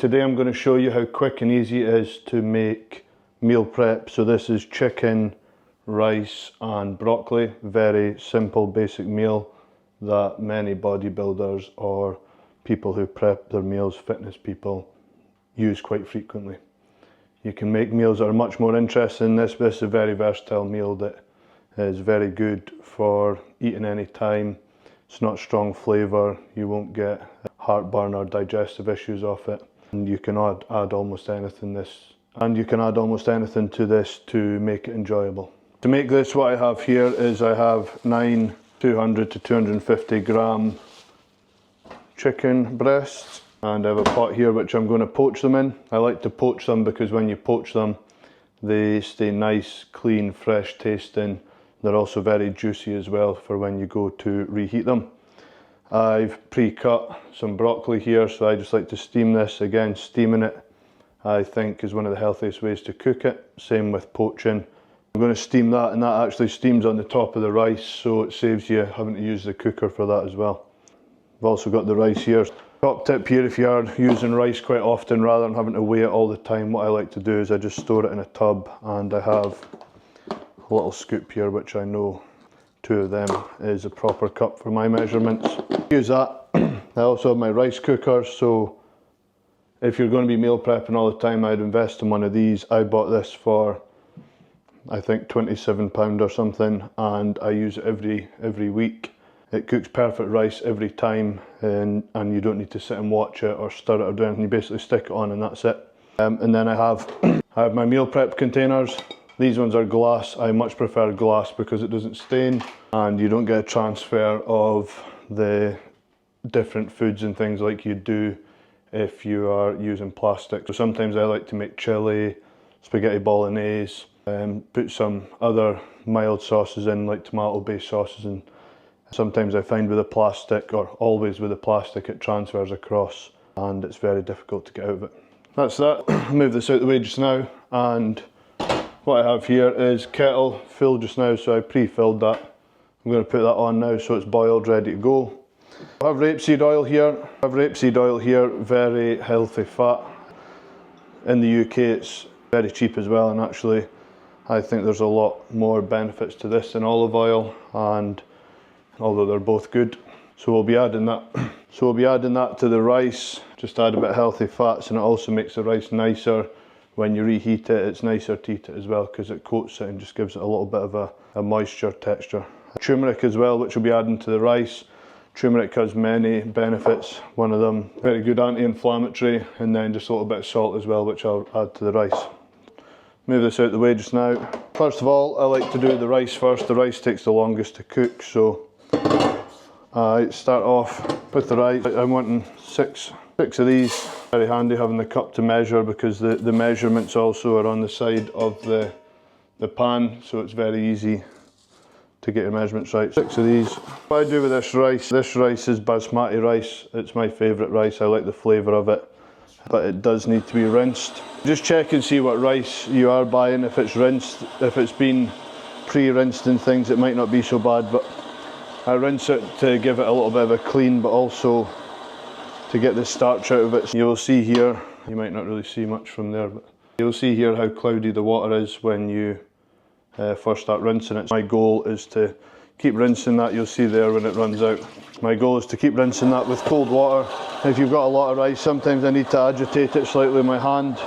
Today I'm going to show you how quick and easy it is to make meal prep. So this is chicken, rice and broccoli. Very simple basic meal that many bodybuilders or people who prep their meals, fitness people, use quite frequently. You can make meals that are much more interesting than this. This is a very versatile meal that is very good for eating any time. It's not strong flavour, you won't get heartburn or digestive issues off it. And you can add almost anything to this to make it enjoyable. To make this, what I have here is I have 9 200 to 250 gram chicken breasts, and I have a pot here which I'm going to poach them in. I like to poach them because when you poach them they stay nice, clean, fresh tasting. They're also very juicy as well for when you go to reheat them. I've pre-cut some broccoli here, so I just like to steam this. Again, steaming it I think is one of the healthiest ways to cook it. Same with poaching. I'm going to steam that, and that actually steams on the top of the rice, so it saves you having to use the cooker for that as well. I've also got the rice here. Top tip here, if you are using rice quite often rather than having to weigh it all the time, what I like to do is I just store it in a tub, and I have a little scoop here which I know 2 of them is a proper cup for my measurements. Use that. I also have my rice cooker, so if you're going to be meal prepping all the time, I'd invest in one of these. I bought this for I think £27 or something, and I use it every week. It cooks perfect rice every time, and you don't need to sit and watch it or stir it or do anything. You basically stick it on and that's it. And then I have my meal prep containers. These ones are glass. I much prefer glass because it doesn't stain and you don't get a transfer of the different foods and things like you do if you are using plastic. So sometimes I like to make chili, spaghetti bolognese, put some other mild sauces in like tomato based sauces, and sometimes I find with the plastic, or always with the plastic, it transfers across and it's very difficult to get out of it. That's that. I'll move this out the way just now, and what I have here is kettle full just now, so I pre-filled that. I'm going to put that on now so it's boiled, ready to go. I have rapeseed oil here. Very healthy fat. In the UK it's very cheap as well, and actually I think there's a lot more benefits to this than olive oil, and although they're both good. So we'll be adding that to the rice. Just add a bit of healthy fats, and it also makes the rice nicer. When you reheat it, it's nicer to eat it as well because it coats it and just gives it a little bit of a moisture texture. Turmeric as well, which we'll be adding to the rice. Turmeric has many benefits. One of them, very good anti-inflammatory, and then just a little bit of salt as well, which I'll add to the rice. Move this out the way just now. First of all, I like to do the rice first. The rice takes the longest to cook, so I start off with the rice. I'm wanting six of these. Very handy having the cup to measure because the measurements also are on the side of the pan, so it's very easy to get your measurements right. 6 of these. What I do with this rice is basmati rice. It's my favourite rice. I like the flavour of it, but it does need to be rinsed. Just check and see what rice you are buying. If it's rinsed, if it's been pre-rinsed and things, it might not be so bad, but I rinse it to give it a little bit of a clean, but also to get the starch out of it. You will see here, you might not really see much from there, but you'll see here how cloudy the water is when you first start rinsing it. My goal is to keep rinsing that. You'll see there when it runs out. My goal is to keep rinsing that with cold water. If you've got a lot of rice, sometimes I need to agitate it slightly with my hand.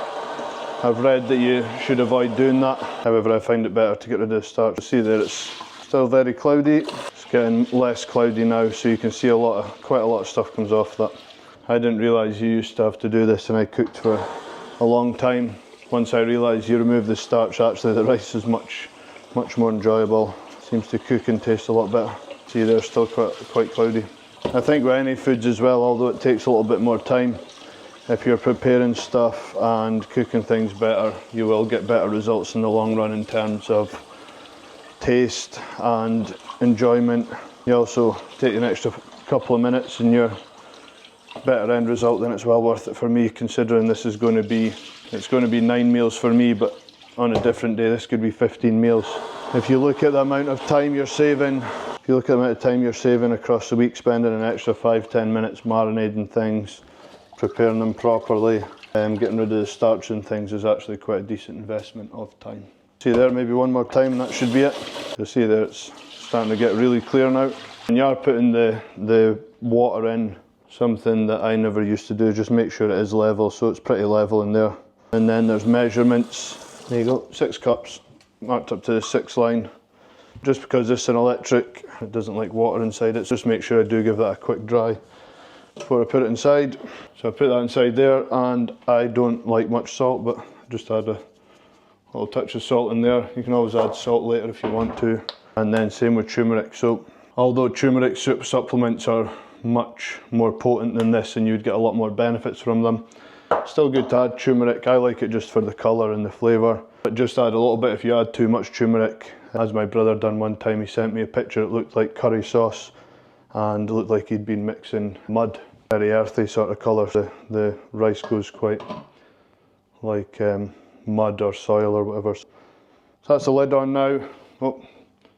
I've read that you should avoid doing that. However, I find it better to get rid of the starch. See there, it's still very cloudy. It's getting less cloudy now, so you can see quite a lot of stuff comes off that. I didn't realise you used to have to do this, and I cooked for a long time. Once I realised you remove the starch, actually the rice is much more enjoyable. Seems to cook and taste a lot better. See, they're still quite cloudy. I think with any foods as well, although it takes a little bit more time, if you're preparing stuff and cooking things better, you will get better results in the long run in terms of taste and enjoyment. You also take an extra couple of minutes and you're better end result, then it's well worth it for me, considering this is going to be, it's going to be 9 meals for me, but on a different day this could be 15 meals. If you look at the amount of time you're saving, across the week, spending an extra 5-10 minutes marinating things, preparing them properly, Getting rid of the starch and things is actually quite a decent investment of time. See there, maybe one more time and that should be it. You'll see there it's starting to get really clear now. When you are putting the water in, something that I never used to do, just make sure it is level, so it's pretty level in there. And then there's measurements. There you go, 6 cups, marked up to the 6 line. Just because this is an electric, it doesn't like water inside it, so just make sure I do give that a quick dry before I put it inside. So I put that inside there, and I don't like much salt, but just add a little touch of salt in there. You can always add salt later if you want to. And then same with turmeric. So although turmeric supplements are much more potent than this and you'd get a lot more benefits from them, still good to add turmeric. I like it just for the colour and the flavour, but just add a little bit if you add too much turmeric. As my brother done one time, he sent me a picture, it looked like curry sauce and it looked like he'd been mixing mud. Very earthy sort of colour. The rice goes quite like mud or soil or whatever. So that's the lid on now. Oh,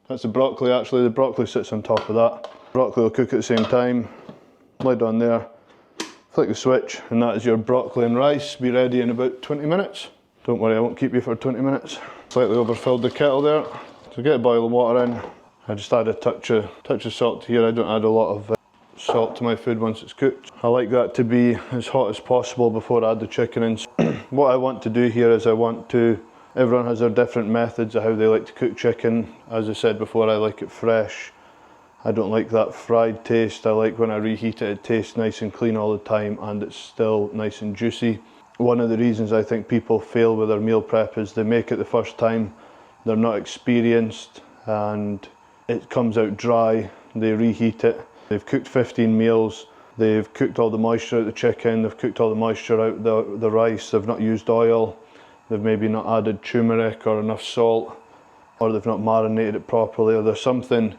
that's the broccoli actually. The broccoli sits on top of that. Broccoli will cook at the same time. Lid on there. Flick the switch and that is your broccoli and rice. Be ready in about 20 minutes. Don't worry, I won't keep you for 20 minutes. Slightly overfilled the kettle there. So get a boil of water in. I just add a touch of salt to here. I don't add a lot of salt to my food once it's cooked. I like that to be as hot as possible before I add the chicken in. What I want to do here is everyone has their different methods of how they like to cook chicken. As I said before, I like it fresh. I don't like that fried taste. I like when I reheat it, it tastes nice and clean all the time and it's still nice and juicy. One of the reasons I think people fail with their meal prep is they make it the first time, they're not experienced and it comes out dry. They reheat it. They've cooked 15 meals, they've cooked all the moisture out of the chicken, they've cooked all the moisture out of the rice, they've not used oil, they've maybe not added turmeric or enough salt, or they've not marinated it properly, or there's something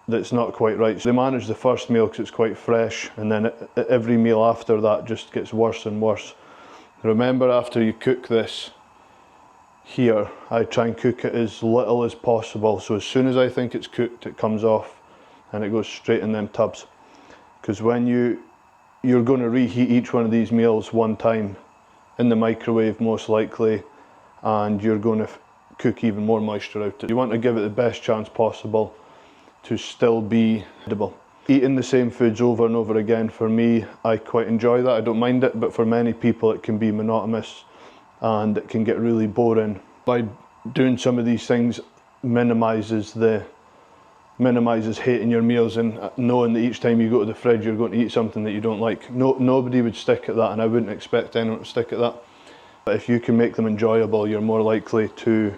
that's not quite right. So they manage the first meal because it's quite fresh, and then every meal after that just gets worse and worse. Remember, after you cook this here, I try and cook it as little as possible, so as soon as I think it's cooked it comes off and it goes straight in them tubs. Because when you're going to reheat each one of these meals one time in the microwave most likely, and you're going to cook even more moisture out of it. You want to give it the best chance possible to still be edible. Eating the same foods over and over again, for me, I quite enjoy that, I don't mind it, but for many people it can be monotonous and it can get really boring. By doing some of these things minimises hating your meals and knowing that each time you go to the fridge you're going to eat something that you don't like. Nobody would stick at that, and I wouldn't expect anyone to stick at that. But if you can make them enjoyable, you're more likely to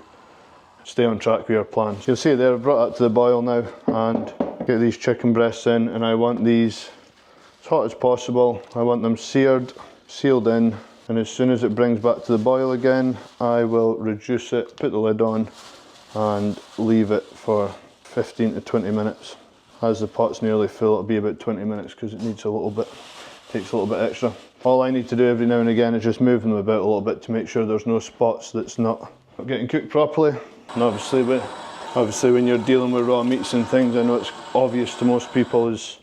stay on track with your plans. You'll see there, I've brought that to the boil now and get these chicken breasts in, and I want these as hot as possible. I want them seared, sealed in, and as soon as it brings back to the boil again, I will reduce it, put the lid on and leave it for 15 to 20 minutes. As the pot's nearly full, it'll be about 20 minutes because it needs a little bit, takes a little bit extra. All I need to do every now and again is just move them about a little bit to make sure there's no spots that's not getting cooked properly. And obviously when you're dealing with raw meats and things, I know it's obvious to most people, is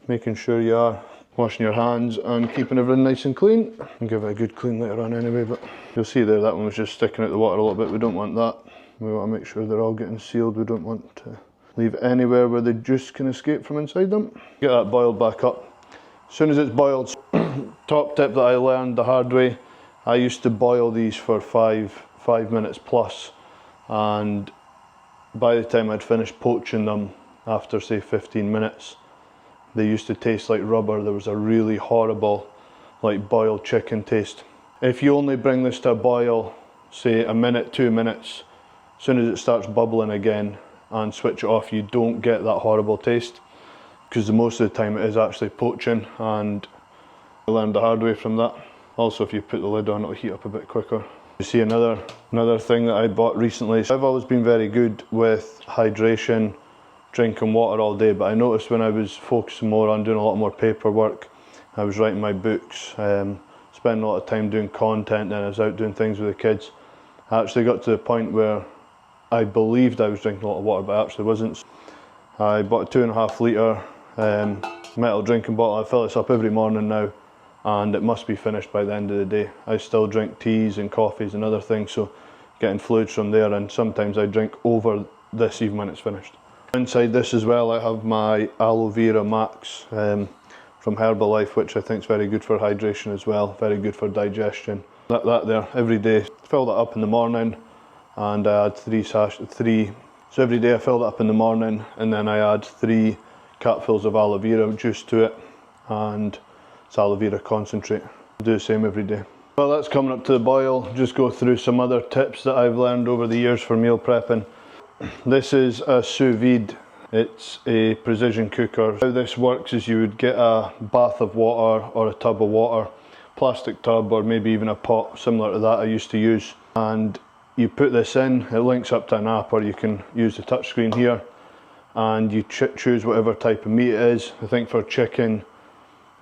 making sure you are washing your hands and keeping everything nice and clean. I'll give it a good clean later on anyway, but you'll see there that one was just sticking out the water a little bit. We don't want that. We want to make sure they're all getting sealed. We don't want to leave anywhere where the juice can escape from inside them. Get that boiled back up. As soon as it's boiled, top tip that I learned the hard way, I used to boil these for five minutes plus, and by the time I'd finished poaching them after say 15 minutes, they used to taste like rubber. There was a really horrible like boiled chicken taste. If you only bring this to a boil, say a minute, 2 minutes, as soon as it starts bubbling again and switch it off, you don't get that horrible taste, because most of the time it is actually poaching, and I learned the hard way from that. Also, if you put the lid on, it'll heat up a bit quicker. You see another thing that I bought recently. I've always been very good with hydration, drinking water all day, but I noticed when I was focusing more on doing a lot more paperwork, I was writing my books, spending a lot of time doing content, and I was out doing things with the kids. I actually got to the point where I believed I was drinking a lot of water, but I actually wasn't. I bought a 2.5 litre metal drinking bottle. I fill this up every morning now, and it must be finished by the end of the day. I still drink teas and coffees and other things, so getting fluids from there, and sometimes I drink over this even when it's finished. Inside this as well I have my aloe vera max from Herbalife, which I think is very good for hydration as well, very good for digestion. That there every day, fill that up in the morning, and I add three. So every day I fill that up in the morning, and then I add 3 capfuls of aloe vera juice to it, and it's aloe vera concentrate. I do the same every day. Well, that's coming up to the boil. Just go through some other tips that I've learned over the years for meal prepping. This is a sous vide. It's a precision cooker. How this works is you would get a bath of water or a tub of water, plastic tub, or maybe even a pot similar to that I used to use, and you put this in. It links up to an app, or you can use the touchscreen here, and you choose whatever type of meat it is. I think for chicken,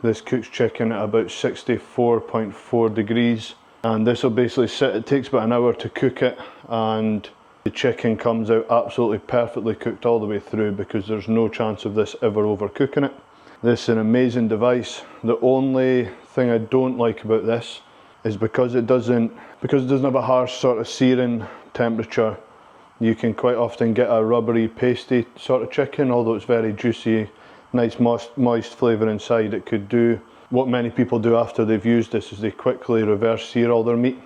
this cooks chicken at about 64.4 degrees, and this will basically sit. It takes about an hour to cook it, and the chicken comes out absolutely perfectly cooked all the way through, because there's no chance of this ever overcooking it. This is an amazing device. The only thing I don't like about this is because it doesn't have a harsh sort of searing temperature, you can quite often get a rubbery, pasty sort of chicken. Although it's very juicy, nice moist flavour inside, it could do what many people do after they've used this, is they quickly reverse sear all their meat.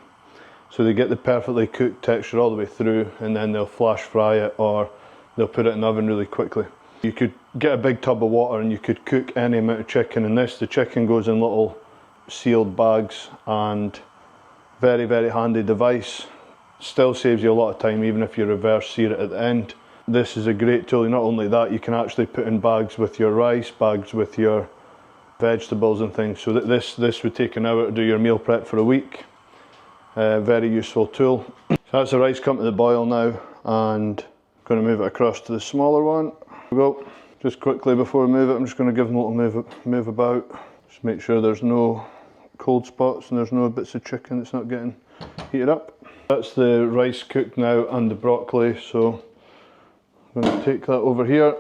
So they get the perfectly cooked texture all the way through, and then they'll flash fry it, or they'll put it in the oven really quickly. You could get a big tub of water and you could cook any amount of chicken in this. The chicken goes in little sealed bags, and very, very handy device. Still saves you a lot of time even if you reverse sear it at the end. This is a great tool. Not only that, you can actually put in bags with your rice, bags with your vegetables and things. So this would take an hour to do your meal prep for a week. Very useful tool. So that's the rice come to the boil now, and I'm going to move it across to the smaller one. Here we go. Just quickly before we move it, I'm just going to give them a little move about. Just make sure there's no cold spots and there's no bits of chicken that's not getting heated up. That's the rice cooked now, and the broccoli, so I'm going to take that over here.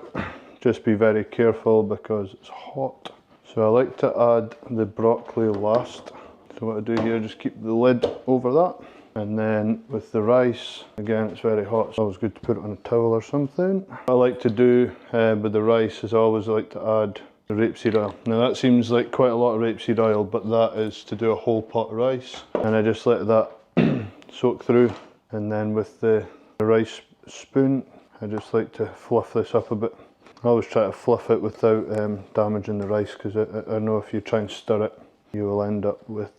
Just be very careful because it's hot. So I like to add the broccoli last. So what I do here, just keep the lid over that. And then with the rice, again it's very hot, so it's always good to put it on a towel or something. What I like to do with the rice is always like to add the rapeseed oil. Now that seems like quite a lot of rapeseed oil, but that is to do a whole pot of rice. And I just let that soak through, and then with the rice spoon, I just like to fluff this up a bit. I always try to fluff it without damaging the rice, because I know if you try and stir it, you will end up with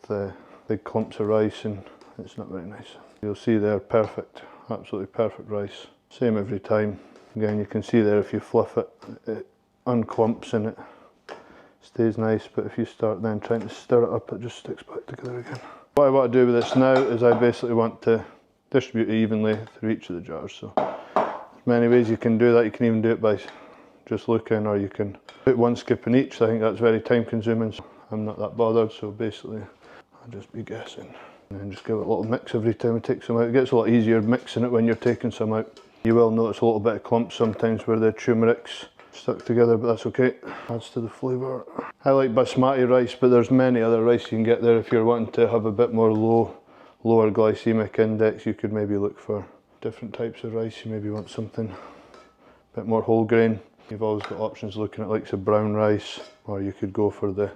big clumps of rice, and it's not very nice. You'll see there, perfect, absolutely perfect rice. Same every time. Again, you can see there, if you fluff it, it unclumps and it stays nice, but if you start then trying to stir it up, it just sticks back together again. What I want to do with this now is I basically want to distribute it evenly through each of the jars. So there's many ways you can do that. You can even do it by just looking, or you can put one scoop in each. I think that's very time consuming, so I'm not that bothered. So basically I'll just be guessing, and then just give it a little mix every time I take some out. It gets a lot easier mixing it when you're taking some out. You will notice a little bit of clumps sometimes where the turmeric's stuck together, but that's okay. Adds to the flavour. I like basmati rice, but there's many other rice you can get there. If you're wanting to have a bit more lower glycemic index, you could maybe look for different types of rice. You maybe want something a bit more whole grain. You've always got options looking at like some brown rice, or you could go for the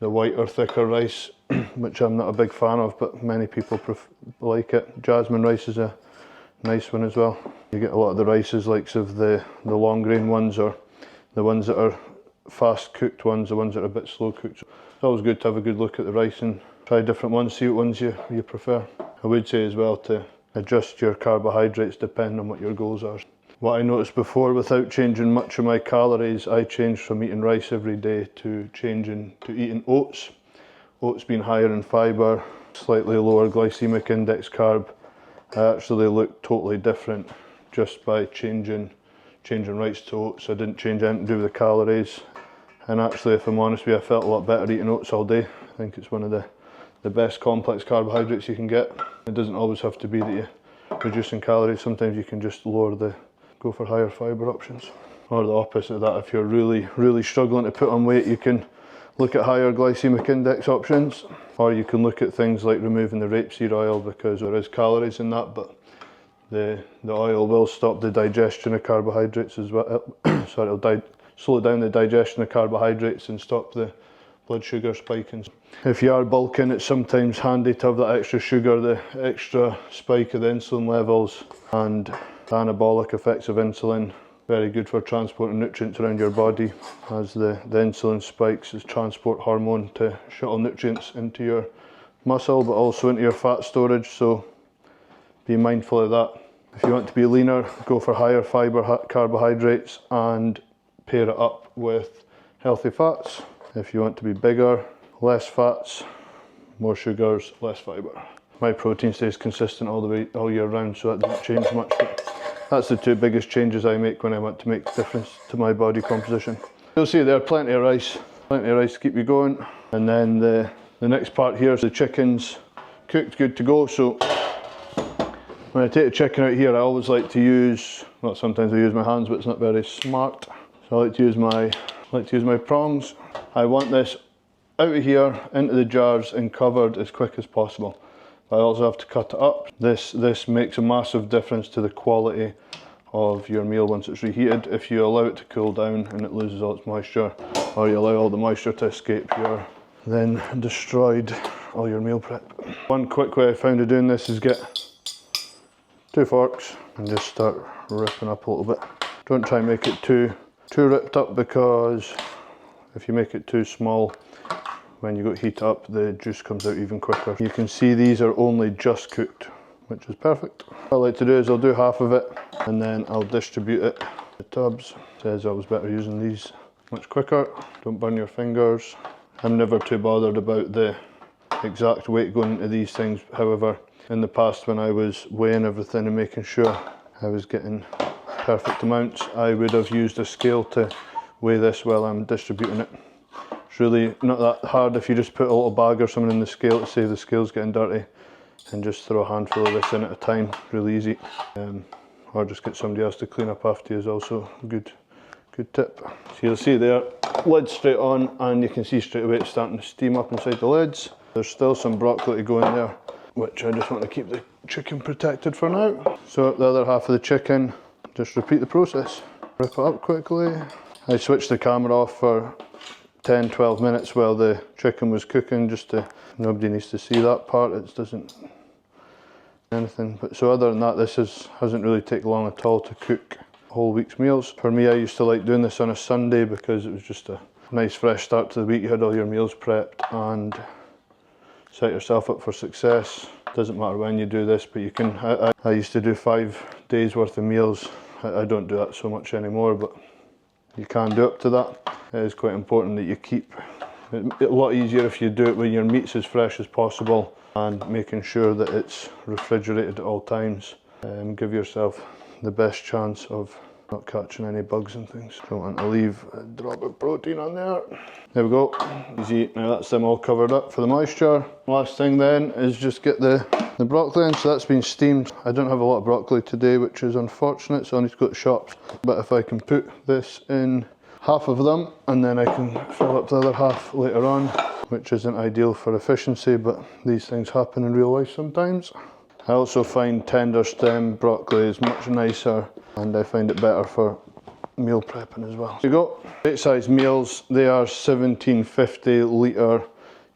whiter, thicker rice, which I'm not a big fan of, but many people like it. Jasmine rice is a nice one as well. You get a lot of the rices, likes of the long grain ones, or the ones that are fast cooked ones, the ones that are a bit slow cooked. So it's always good to have a good look at the rice and try different ones, see what ones you prefer. I would say as well to adjust your carbohydrates depending on what your goals are. What I noticed before, without changing much of my calories, I changed from eating rice every day to changing to eating oats. Oats being higher in fibre, slightly lower glycemic index carb. I actually looked totally different just by changing rice to oats. I didn't change anything to do with the calories, and actually, if I'm honest with you, I felt a lot better eating oats all day. I think it's one of the best complex carbohydrates you can get. It doesn't always have to be that you're reducing calories. Sometimes you can just go for higher fibre options. Or the opposite of that, if you're really struggling to put on weight, you can look at higher glycemic index options, or you can look at things like removing the rapeseed oil, because there is calories in that, but the oil will stop the digestion of carbohydrates as well. Sorry, it'll slow down the digestion of carbohydrates and stop the blood sugar spiking. If you are bulking, it's sometimes handy to have that extra sugar, the extra spike of the insulin levels, and the anabolic effects of insulin. Very good for transporting nutrients around your body, as the insulin spikes as transport hormone to shuttle nutrients into your muscle, but also into your fat storage, so be mindful of that. If you want to be leaner, go for higher fibre carbohydrates and pair it up with healthy fats. If you want to be bigger, less fats, more sugars, less fibre. My protein stays consistent all year round, so that doesn't change much. But that's the two biggest changes I make when I want to make a difference to my body composition. You'll see there, plenty of rice to keep you going. And then the next part here is the chicken's cooked, good to go. So when I take the chicken out here, I always like to use, well, sometimes I use my hands, but it's not very smart. So I like to use my prongs. I want this out of here into the jars and covered as quick as possible. I also have to cut it up. This makes a massive difference to the quality of your meal once it's reheated. If you allow it to cool down and it loses all its moisture, or you allow all the moisture to escape, you're then destroyed all your meal prep. One quick way I found of doing this is get 2 forks and just start ripping up a little bit. Don't try and make it too ripped up, because if you make it too small, when you go to heat up, the juice comes out even quicker. You can see these are only just cooked, which is perfect. What I like to do is I'll do half of it and then I'll distribute it to tubs. It says I was better using these much quicker. Don't burn your fingers. I'm never too bothered about the exact weight going into these things. However, in the past, when I was weighing everything and making sure I was getting perfect amounts, I would have used a scale to weigh this while I'm distributing it. It's really not that hard if you just put a little bag or something in the scale to save the scales getting dirty, and just throw a handful of this in at a time. Really easy. Or just get somebody else to clean up after you is also a good tip. So you'll see there, lid straight on, and you can see straight away it's starting to steam up inside the lids. There's still some broccoli to go in there, which I just want to keep the chicken protected for now. So the other half of the chicken, just repeat the process. Rip it up quickly. I switched the camera off for 10-12 minutes while the chicken was cooking, just to, nobody needs to see that part. It doesn't anything. But so other than that, this hasn't really taken long at all to cook a whole week's meals. For me, I used to like doing this on a Sunday because it was just a nice fresh start to the week. You had all your meals prepped and set yourself up for success. Doesn't matter when you do this, but you can. I used to do 5 days worth of meals. I don't do that so much anymore, but you can do up to that. It is quite important that you keep it a lot easier if you do it when your meat's as fresh as possible, and making sure that it's refrigerated at all times. Give yourself the best chance of not catching any bugs and things. Don't want to leave a drop of protein on there. There we go, easy. Now that's them all covered up for the moisture. Last thing then is just get the broccoli in. So that's been steamed. I don't have a lot of broccoli today, which is unfortunate, so I need to go to shops. But if I can put this in half of them, and then I can fill up the other half later on, which isn't ideal for efficiency, but these things happen in real life sometimes. I also find tender stem broccoli is much nicer, and I find it better for meal prepping as well. There you go. Bite size meals, they are 1750 litre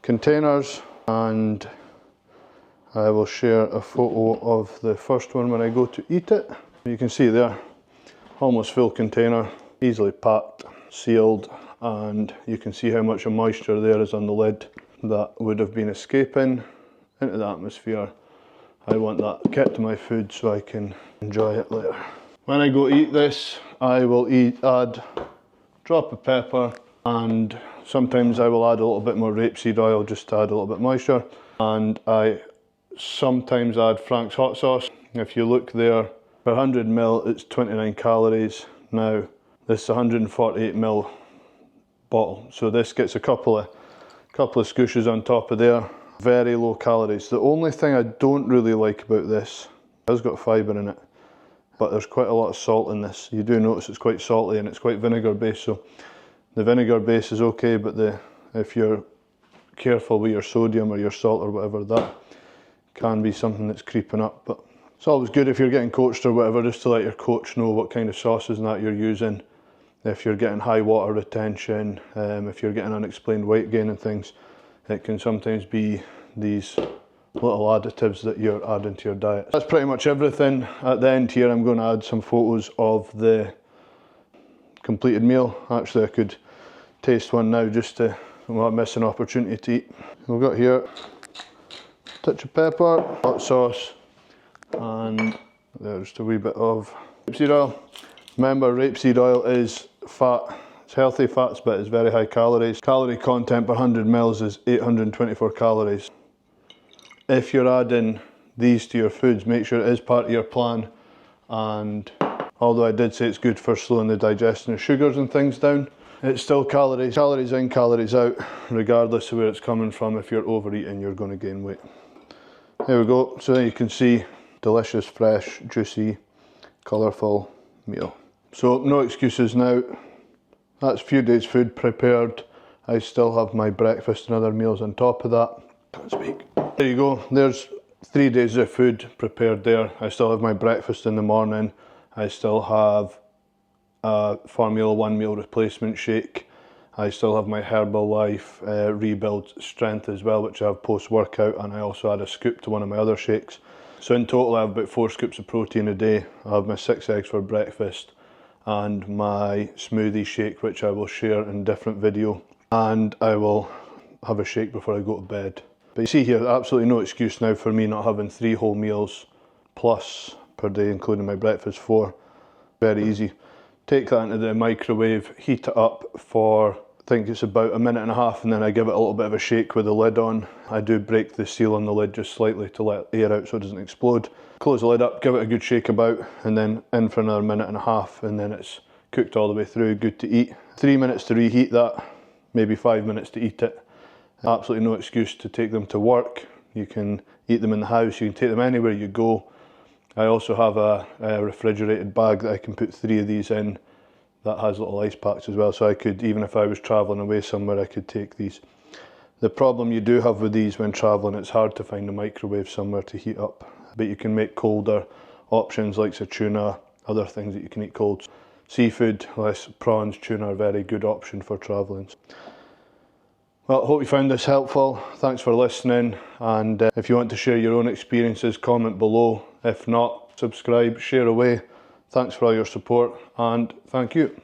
containers, and I will share a photo of the first one when I go to eat it. You can see there, almost full container, easily packed, sealed, and you can see how much moisture there is on the lid that would have been escaping into the atmosphere. I want that kept to my food so I can enjoy it later. When I go eat this, I will add a drop of pepper, and sometimes I will add a little bit more rapeseed oil just to add a little bit moisture, and I sometimes add Frank's hot sauce. If you look there, per 100 ml it's 29 calories. Now this is a 148 ml bottle, so this gets a couple of scooshes on top of there. Very low calories. The only thing I don't really like about this, it has got fibre in it, but there's quite a lot of salt in this. You do notice it's quite salty and it's quite vinegar based, so the vinegar base is okay, but if you're careful with your sodium or your salt or whatever, that can be something that's creeping up. But it's always good if you're getting coached or whatever, just to let your coach know what kind of sauces and that you're using. If you're getting high water retention, if you're getting unexplained weight gain and things, it can sometimes be these little additives that you're adding to your diet. That's pretty much everything. At the end here, I'm going to add some photos of the completed meal. Actually, I could taste one now just to not miss an opportunity to eat. We've got here a touch of pepper, hot sauce, and there's just a wee bit of rapeseed oil. Remember, rapeseed oil is fat. It's healthy fats, but it's very high calories. Calorie content per 100 mils is 824 calories. If you're adding these to your foods, make sure it is part of your plan. And although I did say it's good for slowing the digestion of sugars and things down, it's still calories. Calories in, calories out, regardless of where it's coming from. If you're overeating, you're going to gain weight. There we go. So there you can see, delicious, fresh, juicy, colourful meal. So no excuses now. That's a few days food prepared. I still have my breakfast and other meals on top of that. Can't speak. There you go. There's 3 days of food prepared there. I still have my breakfast in the morning. I still have a Formula 1 meal replacement shake. I still have my Herbalife Rebuild Strength as well, which I have post-workout, and I also add a scoop to one of my other shakes. So in total I have about 4 scoops of protein a day. I have my 6 eggs for breakfast and my smoothie shake, which I will share in a different video. And I will have a shake before I go to bed. But you see here, absolutely no excuse now for me not having 3 whole meals plus per day, including my breakfast, 4. Very easy. Take that into the microwave, heat it up for, I think it's about a minute and a half, and then I give it a little bit of a shake with the lid on. I do break the seal on the lid just slightly to let air out so it doesn't explode. Close the lid up, give it a good shake about, and then in for another minute and a half, and then it's cooked all the way through, good to eat. 3 minutes to reheat that, maybe 5 minutes to eat it. Absolutely no excuse to take them to work. You can eat them in the house, you can take them anywhere you go. I also have a refrigerated bag that I can put 3 of these in that has little ice packs as well, so I could, even if I was travelling away somewhere, I could take these. The problem you do have with these when travelling, it's hard to find a microwave somewhere to heat up, but you can make colder options like tuna, other things that you can eat cold. Seafood, less prawns, tuna are a very good option for travelling. Well, I hope you found this helpful. Thanks for listening, and if you want to share your own experiences, comment below. If not, subscribe, share away. Thanks for all your support, and thank you.